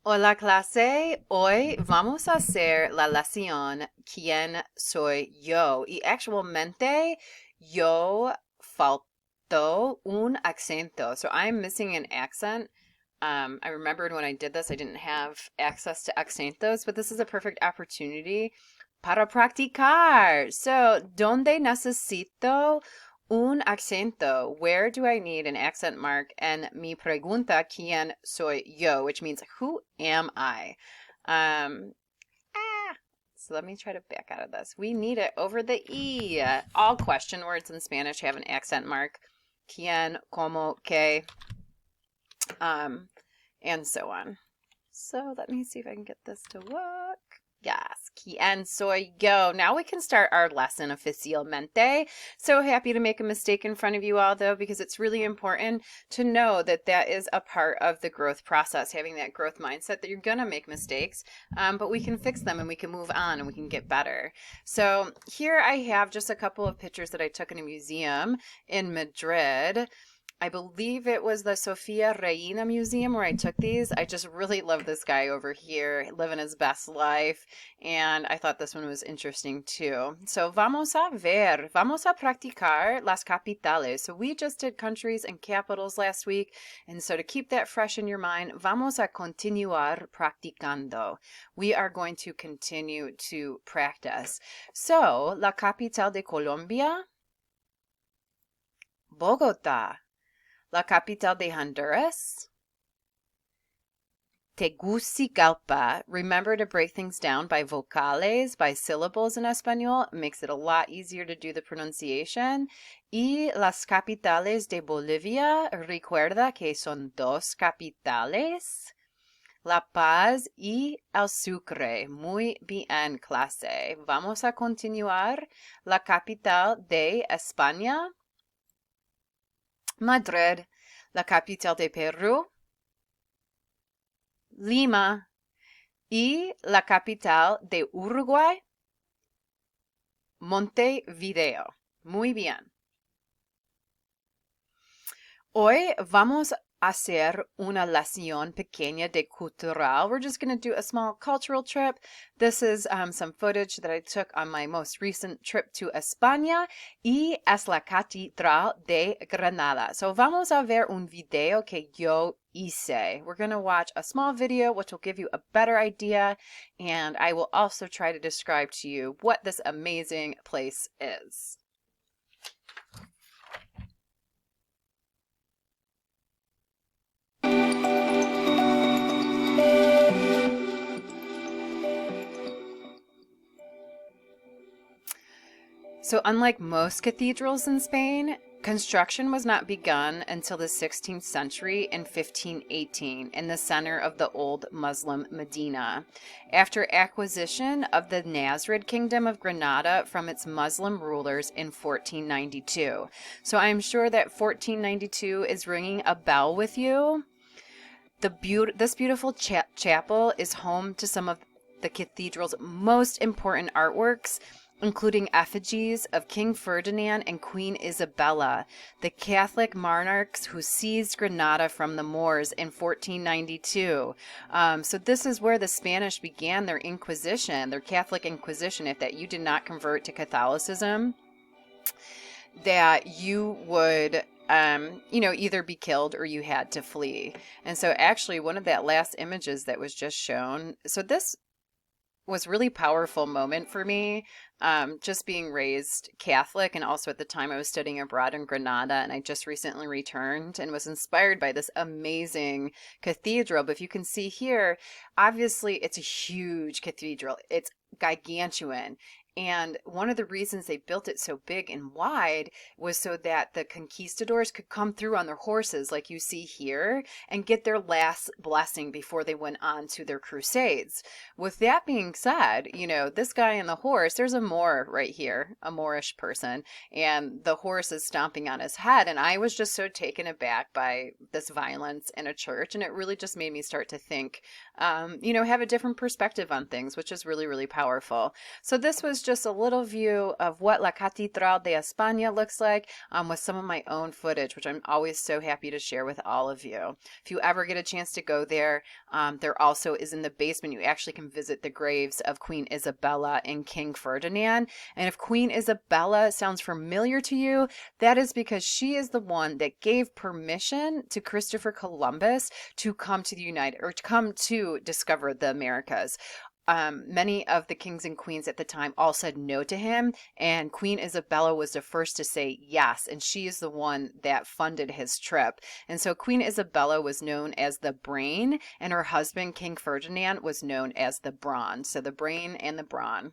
Hola clase, hoy vamos a hacer la lección ¿Quién soy yo? Y actualmente yo faltó un acento. So I'm missing an accent. I remembered when I did this, I didn't have access to acentos, but this is a perfect opportunity para practicar. So, ¿dónde necesito un acento? Where do I need an accent mark? And mi pregunta, ¿quién soy yo? Which means, who am I? Um, so let me try to back out of this. We need it over the E. All question words in Spanish have an accent mark. ¿Quién, cómo, qué, um, and so on. So let me see if I can get this to work. Yes, Quién Soy Yo. Now we can start our lesson oficialmente. So happy to make a mistake in front of you all, though, because it's really important to know that that is a part of the growth process, having that growth mindset that you're going to make mistakes, but we can fix them and we can move on and we can get better. So here I have just a couple of pictures that I took in a museum in Madrid. I believe it was the Sofia Reina Museum where I took these. I just really love this guy over here, living his best life, and I thought this one was interesting too. So vamos a practicar las capitales. So we just did countries and capitals last week, and so to keep that fresh in your mind, vamos a continuar practicando. We are going to continue to practice. So, la capital de Colombia, Bogotá. La capital de Honduras, Tegucigalpa. Remember to break things down by vocales, by syllables in Espanol. It makes it a lot easier to do the pronunciation. Y las capitales de Bolivia, recuerda que son dos capitales. La Paz y el Sucre. Muy bien, clase. Vamos a continuar. La capital de España, Madrid. La capital de Perú, Lima. Y la capital de Uruguay, Montevideo. Muy bien. Hoy vamos a hacer una lección pequeña de cultural. We're just going to do a small cultural trip. This is some footage that I took on my most recent trip to España y es la Catedral de Granada. So vamos a ver un video que yo hice. We're going to watch a small video which will give you a better idea, and I will also try to describe to you what this amazing place is. So unlike most cathedrals in Spain, construction was not begun until the 16th century in 1518 in the center of the old Muslim Medina, after acquisition of the Nasrid Kingdom of Granada from its Muslim rulers in 1492. So I'm sure that 1492 is ringing a bell with you. This beautiful chapel is home to some of the cathedral's most important artworks, including effigies of King Ferdinand and Queen Isabella, the Catholic monarchs who seized Granada from the Moors in 1492. So this is where the Spanish began their Inquisition, their Catholic Inquisition. If that you did not convert to Catholicism, that you would either be killed or you had to flee. And so actually one of that last images that was just shown, so this was really powerful moment for me, just being raised Catholic, and also at the time I was studying abroad in Granada, and I just recently returned and was inspired by this amazing cathedral. But if you can see here, obviously it's a huge cathedral. It's gargantuan. And one of the reasons they built it so big and wide was so that the conquistadors could come through on their horses, like you see here, and get their last blessing before they went on to their crusades. With that being said, this guy on the horse, there's a Moor right here, a Moorish person, and the horse is stomping on his head. And I was just so taken aback by this violence in a church. And it really just made me start to think, have a different perspective on things, which is really, really powerful. So this was just a little view of what La Catedral de España looks like with some of my own footage, which I'm always so happy to share with all of you. If you ever get a chance to go there, there also is in the basement, you actually can visit the graves of Queen Isabella and King Ferdinand. And if Queen Isabella sounds familiar to you, that is because she is the one that gave permission to Christopher Columbus to come to the to come to discover the Americas. Many of the kings and queens at the time all said no to him, and Queen Isabella was the first to say yes, and she is the one that funded his trip. And so Queen Isabella was known as the brain, and her husband, King Ferdinand, was known as the brawn. So the brain and the brawn.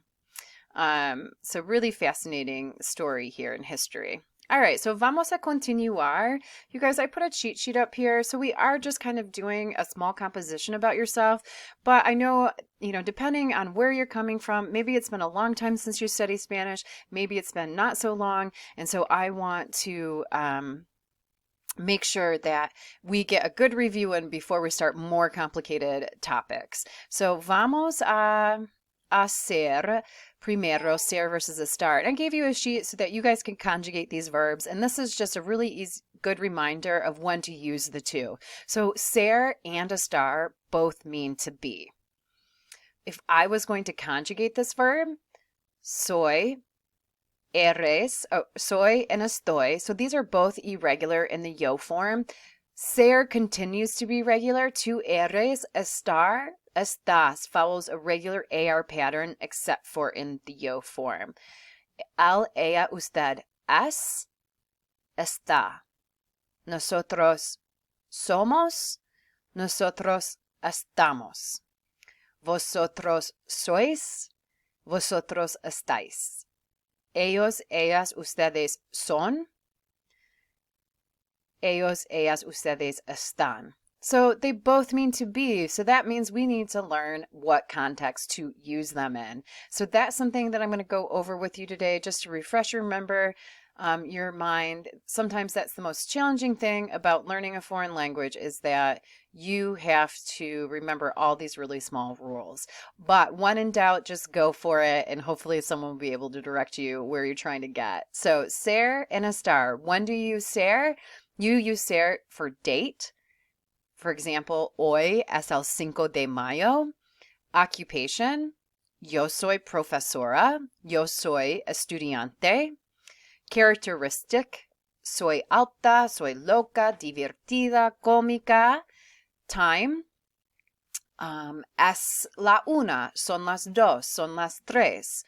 So really fascinating story here in history. All right, so vamos a continuar. You guys, I put a cheat sheet up here. So we are just kind of doing a small composition about yourself. But I know, depending on where you're coming from, maybe it's been a long time since you studied Spanish. Maybe it's been not so long. And so I want to make sure that we get a good review in before we start more complicated topics. So vamos a hacer primero ser versus estar. And I gave you a sheet so that you guys can conjugate these verbs. And this is just a really easy, good reminder of when to use the two. So ser and estar both mean to be. If I was going to conjugate this verb, soy, eres, soy and estoy. So these are both irregular in the yo form. Ser continues to be regular. Tu eres, estar, estás follows a regular AR pattern except for in the yo form. Él, ella, usted es, está. Nosotros somos, nosotros estamos. Vosotros sois, vosotros estáis. Ellos, ellas, ustedes son. Ellos, ellas, ustedes están. So they both mean to be. So that means we need to learn what context to use them in. So that's something that I'm going to go over with you today just to refresh your mind. Sometimes that's the most challenging thing about learning a foreign language is that you have to remember all these really small rules. But when in doubt, just go for it, and hopefully someone will be able to direct you where you're trying to get. So ser and estar. When do you use ser? You use ser for date. For example, hoy es el 5 de mayo. Occupation. Yo soy profesora. Yo soy estudiante. Characteristic. Soy alta, soy loca, divertida, cómica. Time. Es la una, son las dos, son las tres.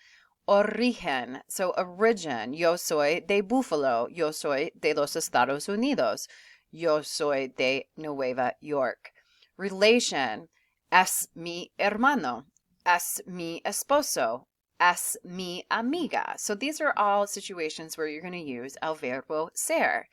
Origen, so origin. Yo soy de Buffalo. Yo soy de los Estados Unidos. Yo soy de Nueva York. Relation. Es mi hermano. Es mi esposo. Es mi amiga. So these are all situations where you're going to use el verbo ser.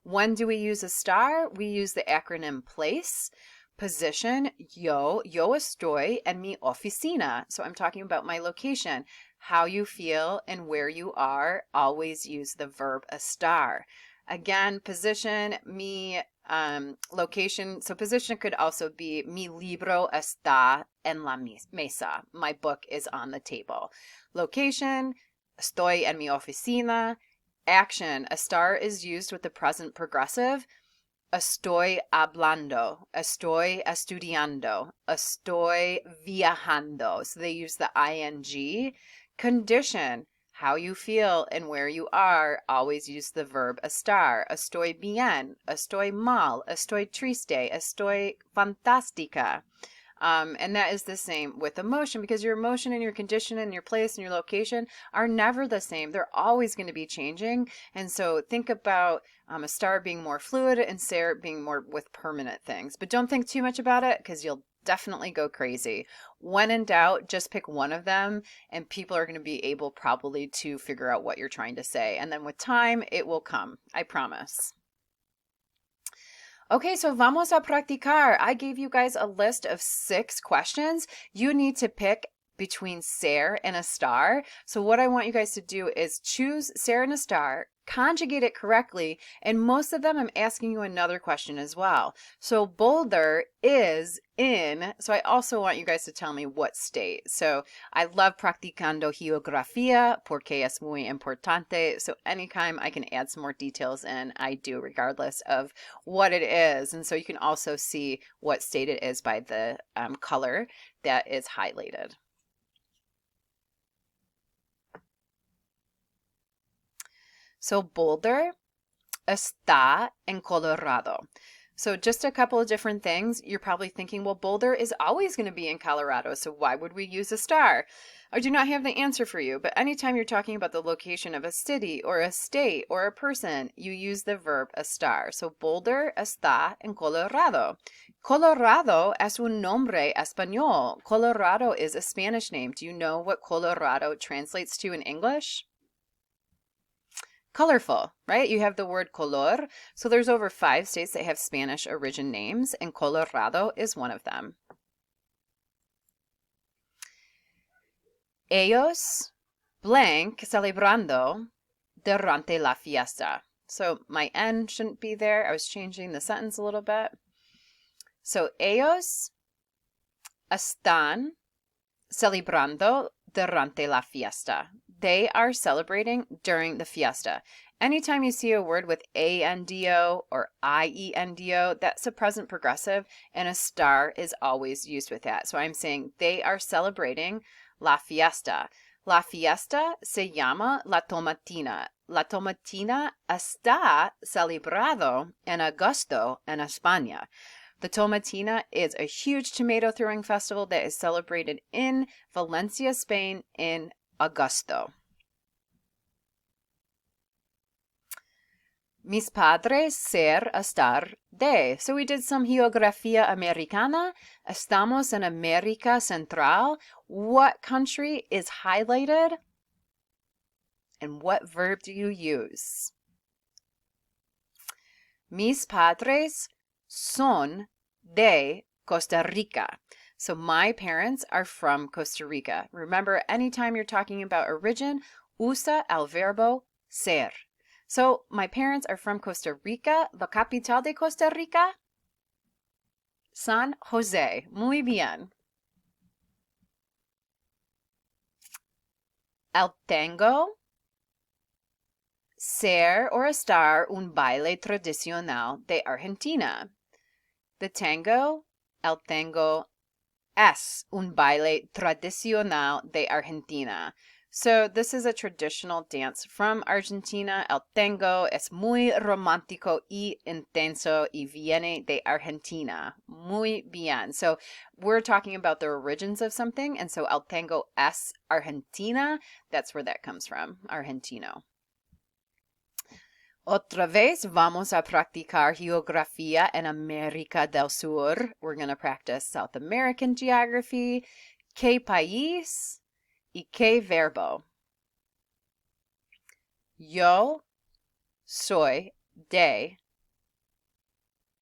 When do we use estar? We use the acronym place. Position, yo estoy en mi oficina. So I'm talking about my location. How you feel and where you are, always use the verb estar. Again, position, mi location. So position could also be mi libro está en la mesa. My book is on the table. Location, estoy en mi oficina. Action, estar is used with the present progressive. Estoy hablando, estoy estudiando, estoy viajando. So they use the ing. Condition, how you feel and where you are, always use the verb estar. Estoy bien, estoy mal, estoy triste, estoy fantástica. And that is the same with emotion, because your emotion and your condition and your place and your location are never the same. They're always going to be changing. And so think about estar being more fluid and ser being more with permanent things. But don't think too much about it, because you'll definitely go crazy. When in doubt, just pick one of them, and people are going to be able probably to figure out what you're trying to say. And then with time, it will come. I promise. Okay, so vamos a practicar. I gave you guys a list of 6 questions. You need to pick between ser and a star. So what I want you guys to do is choose ser and a star, conjugate it correctly, and most of them I'm asking you another question as well. So Boulder is in, so I also want you guys to tell me what state. So I love practicando geografía porque es muy importante. So anytime I can add some more details in, I do, regardless of what it is. And so you can also see what state it is by the color that is highlighted. So Boulder está en Colorado. So just a couple of different things. You're probably thinking, well, Boulder is always going to be in Colorado, so why would we use a star? I do not have the answer for you, but anytime you're talking about the location of a city or a state or a person, you use the verb estar. So Boulder está en Colorado. Colorado es un nombre español. Colorado is a Spanish name. Do you know what Colorado translates to in English? Colorful, right? You have the word color. So there's over 5 states that have Spanish origin names, and Colorado is one of them. Ellos blank celebrando durante la fiesta. So my N shouldn't be there. I was changing the sentence a little bit. So ellos están celebrando durante la fiesta. They are celebrating during the fiesta. Anytime you see a word with A-N-D-O or I-E-N-D-O, that's a present progressive, and a star is always used with that. So I'm saying they are celebrating la fiesta. La fiesta se llama la tomatina. La tomatina está celebrado en agosto en España. The Tomatina is a huge tomato throwing festival that is celebrated in Valencia, Spain in agosto. Mis padres ser estar de. So we did some geografía americana. Estamos en América Central. What country is highlighted? And what verb do you use? Mis padres son de Costa Rica. So my parents are from Costa Rica. Remember, anytime you're talking about origin, usa el verbo ser. So my parents are from Costa Rica. La capital de Costa Rica? San Jose. Muy bien. El tango ser or estar un baile tradicional de Argentina. The tango, el tango es un baile tradicional de Argentina. So this is a traditional dance from Argentina. El tango es muy romántico y intenso y viene de Argentina. Muy bien. So we're talking about the origins of something. And so el tango es Argentina. That's where that comes from, Argentino. Otra vez vamos a practicar geografía en América del Sur. We're going to practice South American geography. ¿Qué país y qué verbo? Yo soy de.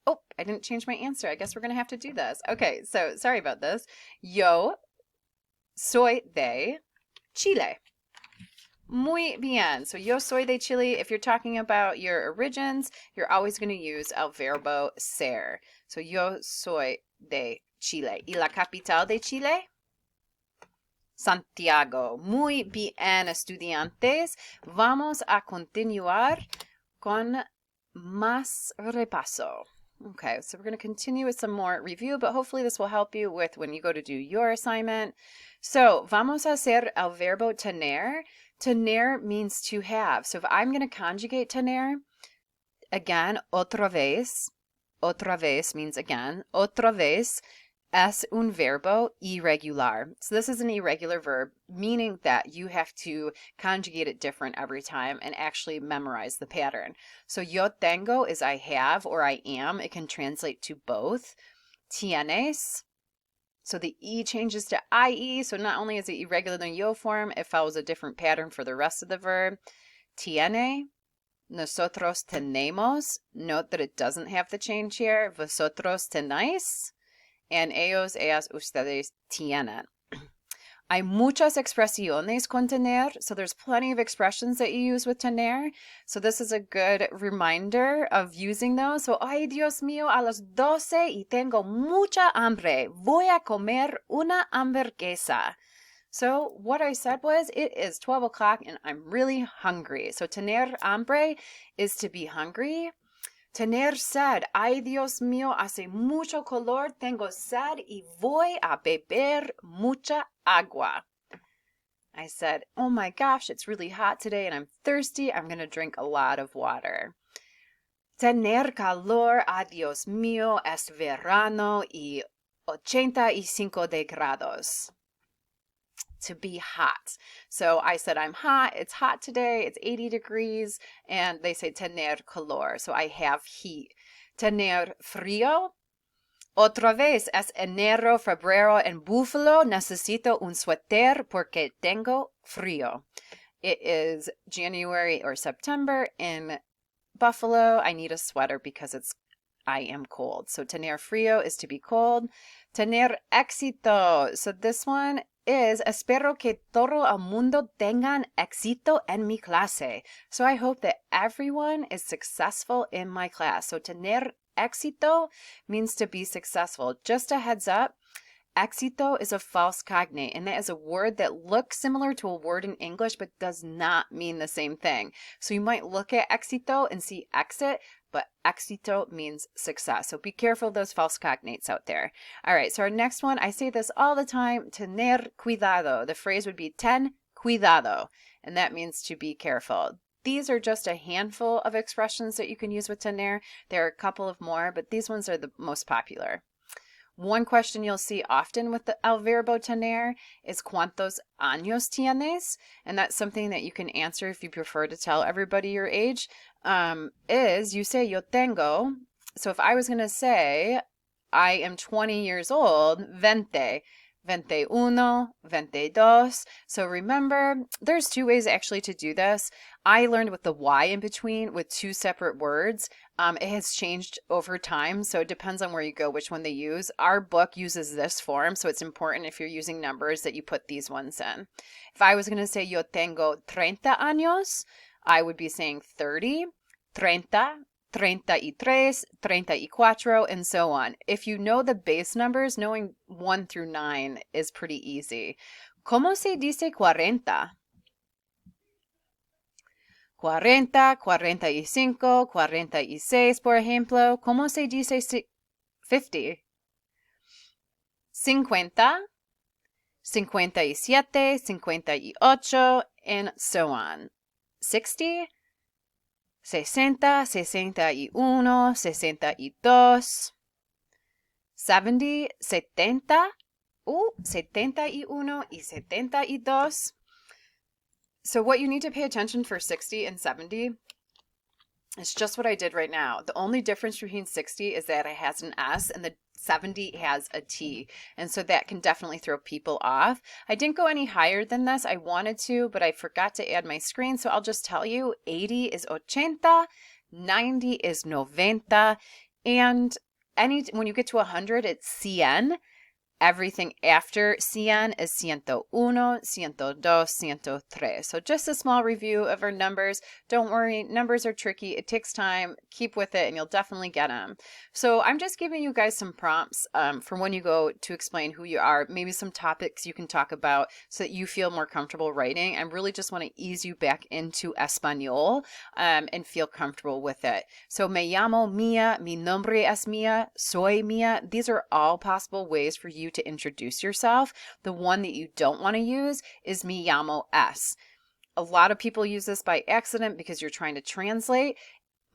Oh, I didn't change my answer. I guess we're going to have to do this. Okay, so sorry about this. Yo soy de Chile. Muy bien. So yo soy de Chile. If you're talking about your origins, you're always going to use el verbo ser. So yo soy de Chile. ¿Y la capital de Chile? Santiago. Muy bien, estudiantes. Vamos a continuar con más repaso. Okay, so we're going to continue with some more review, but hopefully this will help you with when you go to do your assignment. So, vamos a hacer el verbo tener. Tener means to have. So if I'm going to conjugate tener, again, otra vez means again, otra vez es un verbo irregular. So this is an irregular verb, meaning that you have to conjugate it different every time and actually memorize the pattern. So yo tengo is I have or I am. It can translate to both. Tienes. So the E changes to IE, so not only is it irregular in the yo form, it follows a different pattern for the rest of the verb. Tiene, nosotros tenemos. Note that it doesn't have the change here. Vosotros tenéis, and ellos, ellas, ustedes tienen. Hay muchas expresiones con tener, so there's plenty of expressions that you use with tener. So this is a good reminder of using those. So, ay, Dios mío, a las 12 y tengo mucha hambre. Voy a comer una hamburguesa. So what I said was, it is 12 o'clock and I'm really hungry. So tener hambre is to be hungry. Tener sed. Ay, Dios mío, hace mucho calor, tengo sed y voy a beber mucha agua. I said, oh my gosh, it's really hot today and I'm thirsty. I'm going to drink a lot of water. Tener calor. Ay, Dios mío, es verano y 85 de grados. To be hot. So I said, I'm hot. It's hot today. It's 80 degrees. And they say tener calor. So I have heat. Tener frío. Otra vez es enero, febrero en Buffalo. Necesito un suéter porque tengo frío. It is January or September in Buffalo. I need a sweater because I am cold. So tener frío is to be cold. Tener éxito. So this one is espero que todo el mundo tengan éxito en mi clase. So I hope that everyone is successful in my class. So tener éxito means to be successful. Just a heads up, éxito is a false cognate, and that is a word that looks similar to a word in English but does not mean the same thing. So you might look at éxito and see exit, but éxito means success. So be careful of those false cognates out there. All right, so our next one, I say this all the time, tener cuidado. The phrase would be ten cuidado, and that means to be careful. These are just a handful of expressions that you can use with tener. There are a couple of more, but these ones are the most popular. One question you'll see often with the el verbo tener is ¿cuántos años tienes? And that's something that you can answer if you prefer to tell everybody your age. Is you say yo tengo. So if I was going to say I am 20 years old, 20. 21, 22. So remember, there's two ways actually to do this. I learned with the Y in between with two separate words. It has changed over time, so it depends on where you go, which one they use. Our book uses this form, so it's important if you're using numbers that you put these ones in. If I was going to say yo tengo 30 años, I would be saying 30, 30, 33, 34, and so on. If you know the base numbers, knowing 1 through 9 is pretty easy. ¿Cómo se dice 40? 40, 45, 46, por ejemplo. ¿Cómo se dice 50? 50, 57, 58, and so on. 60, 60, 61, 62, 70, 70, 71 y 72. So what you need to pay attention for 60 and 70 is just what I did right now. The only difference between 60 is that it has an S and the 70 has a T. And so that can definitely throw people off. I didn't go any higher than this. I wanted to, but I forgot to add my screen. So I'll just tell you 80 is 80, 90 is 90. And when you get to 100, it's 100. Everything after 100 is 101, 102, 103. So just a small review of our numbers. Don't worry, numbers are tricky. It takes time. Keep with it and you'll definitely get them. So I'm just giving you guys some prompts for when you go to explain who you are, maybe some topics you can talk about so that you feel more comfortable writing. I really just want to ease you back into Español and feel comfortable with it. So me llamo Mia, mi nombre es Mia, soy Mia. These are all possible ways for you to introduce yourself. The one that you don't want to use is me llamo es. A lot of people use this by accident because you're trying to translate.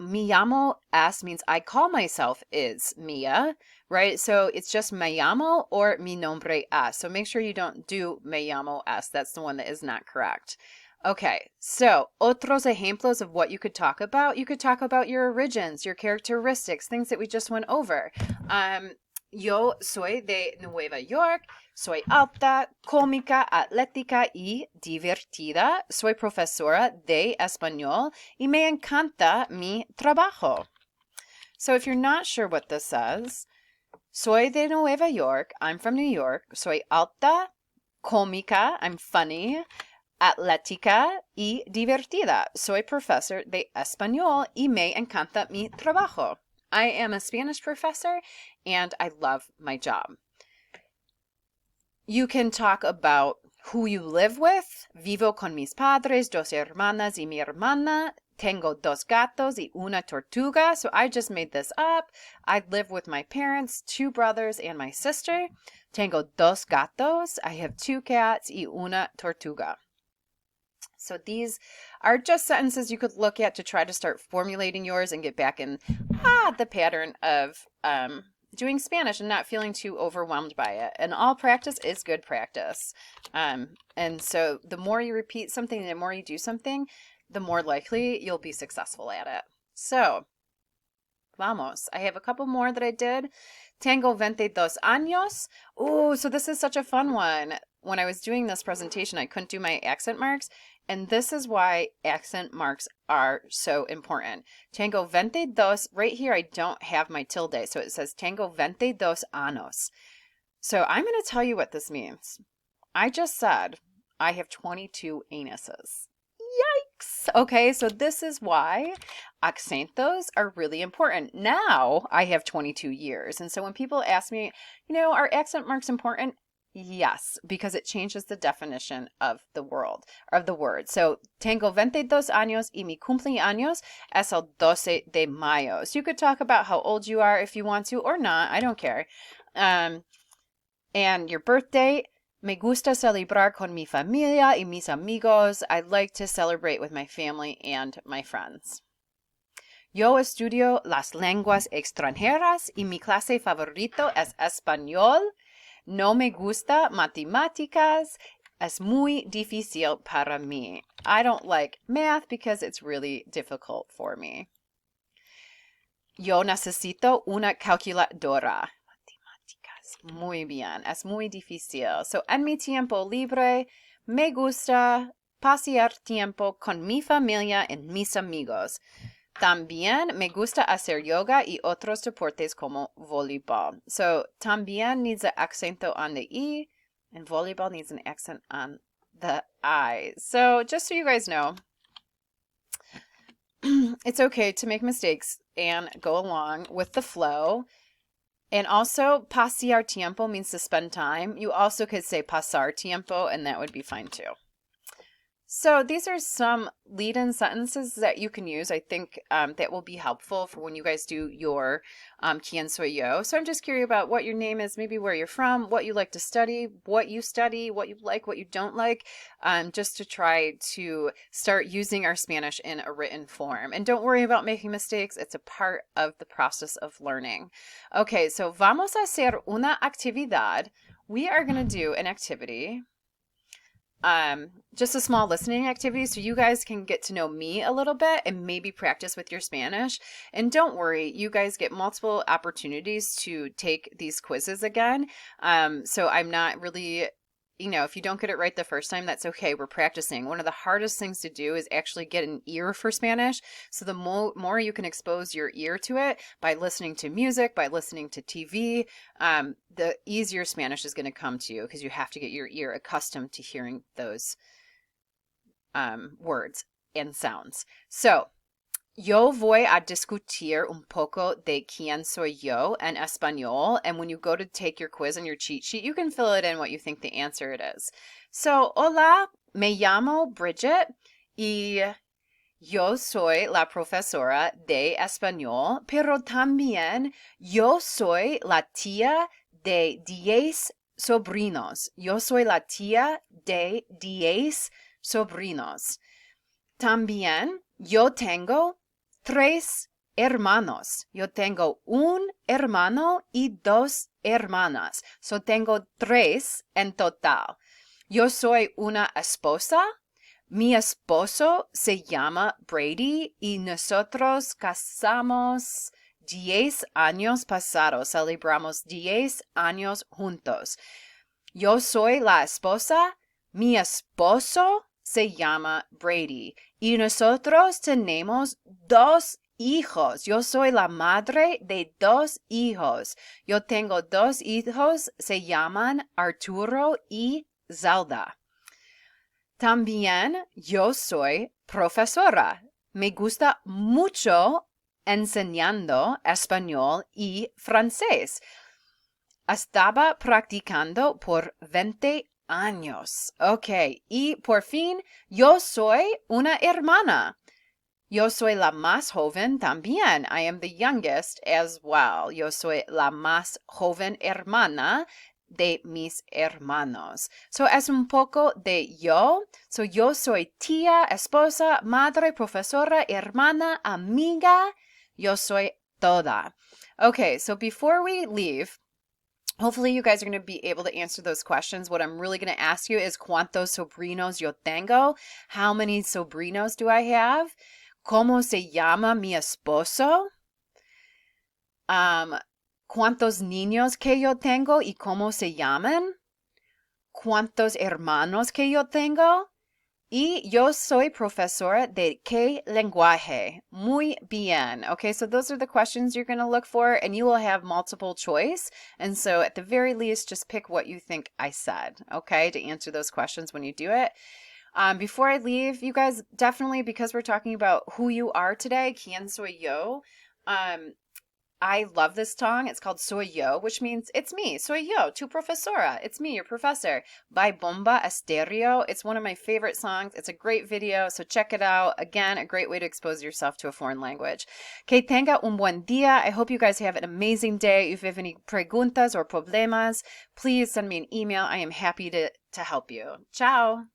Me llamo es means I call myself is Mia, right? So it's just me llamo or mi nombre es. So make sure you don't do me llamo es. That's the one that is not correct. Okay, so otros ejemplos of what you could talk about. You could talk about your origins, your characteristics, things that we just went over. Yo soy de Nueva York, soy alta, cómica, atlética y divertida. Soy profesora de español y me encanta mi trabajo. So if you're not sure what this says, soy de Nueva York, I'm from New York, soy alta, cómica, I'm funny, atlética y divertida. Soy profesor de español y me encanta mi trabajo. I am a Spanish professor and I love my job. You can talk about who you live with. Vivo con mis padres, dos hermanas y mi hermana. Tengo dos gatos y una tortuga. So I just made this up. I live with my parents, two brothers, and my sister. Tengo dos gatos. I have two cats y una tortuga. So these are just sentences you could look at to try to start formulating yours and get back in the pattern of doing Spanish and not feeling too overwhelmed by it. And all practice is good practice. And so the more you repeat something, the more you do something, the more likely you'll be successful at it. So, vamos. I have a couple more that I did. Tengo 22 años. Oh, so this is such a fun one. When I was doing this presentation, I couldn't do my accent marks. And this is why accent marks are so important. Tengo 22, right here I don't have my tilde, so it says tengo 22 años. So I'm going to tell you what this means. I just said I have 22 anuses. Yikes! Okay, so this is why acentos are really important. Now I have 22 years, and so when people ask me, are accent marks important? Yes, because it changes the definition of the word. So, tengo 22 años y mi cumpleaños es el 12 de mayo. So you could talk about how old you are if you want to or not. I don't care. And your birthday, me gusta celebrar con mi familia y mis amigos. I like to celebrate with my family and my friends. Yo estudio las lenguas extranjeras y mi clase favorito es español. No me gusta matemáticas. Es muy difícil para mí. I don't like math because it's really difficult for me. Yo necesito una calculadora. Matemáticas. Muy bien. Es muy difícil. So, en mi tiempo libre, me gusta pasear tiempo con mi familia y mis amigos. También me gusta hacer yoga y otros deportes como voleibol. So, también needs an accento on the E, and volleyball needs an accent on the I. So, just so you guys know, it's okay to make mistakes and go along with the flow. And also, pasear tiempo means to spend time. You also could say pasar tiempo, and that would be fine too. So these are some lead-in sentences that you can use. I think that will be helpful for when you guys do your Quién Soy Yo. So I'm just curious about what your name is, maybe where you're from, what you like to study, what you like, what you don't like, just to try to start using our Spanish in a written form. And don't worry about making mistakes. It's a part of the process of learning. Okay, so vamos a hacer una actividad. We are going to do an activity. Just a small listening activity so you guys can get to know me a little bit and maybe practice with your Spanish. And don't worry, you guys get multiple opportunities to take these quizzes again. So I'm not really, if you don't get it right the first time, that's okay. We're practicing. One of the hardest things to do is actually get an ear for Spanish. So the more you can expose your ear to it by listening to music, by listening to TV, the easier Spanish is going to come to you because you have to get your ear accustomed to hearing those words and sounds. So, yo voy a discutir un poco de quién soy yo en español. And when you go to take your quiz on your cheat sheet, you can fill it in what you think the answer it is. So, hola, me llamo Bridget y yo soy la profesora de español, pero también yo soy la tía de 10 sobrinos. Yo soy la tía de 10 sobrinos. También yo tengo 3 hermanos. Yo tengo un hermano y 2 hermanas. So tengo 3 en total. Yo soy una esposa. Mi esposo se llama Brady y nosotros casamos 10 años pasados. Celebramos 10 años juntos. Yo soy la esposa. Mi esposo se llama Brady y nosotros tenemos 2 hijos. Yo soy la madre de 2 hijos. Yo tengo 2 hijos, se llaman Arturo y Zelda. También yo soy profesora. Me gusta mucho enseñando español y francés. Estaba practicando por 20 años. Ok, y por fin, yo soy una hermana. Yo soy la más joven también. I am the youngest as well. Yo soy la más joven hermana de mis hermanos. So es un poco de yo. So yo soy tía, esposa, madre, profesora, hermana, amiga. Yo soy toda. Okay, so before we leave, hopefully you guys are going to be able to answer those questions. What I'm really going to ask you is ¿cuántos sobrinos yo tengo? How many sobrinos do I have? ¿Cómo se llama mi esposo? ¿Cuántos niños que yo tengo y cómo se llaman? ¿Cuántos hermanos que yo tengo? Y yo soy profesora de qué lenguaje. Muy bien. Okay, so those are the questions you're going to look for, and you will have multiple choice. And so at the very least, just pick what you think I said, okay, to answer those questions when you do it. Before I leave, you guys, definitely, because we're talking about who you are today, Quién Soy Yo, I love this song. It's called Soy Yo, which means it's me. Soy yo, tu profesora. It's me, your professor. By Bomba Estéreo. It's one of my favorite songs. It's a great video, so check it out. Again, a great way to expose yourself to a foreign language. Que tenga un buen día. I hope you guys have an amazing day. If you have any preguntas or problemas, please send me an email. I am happy to help you. Ciao.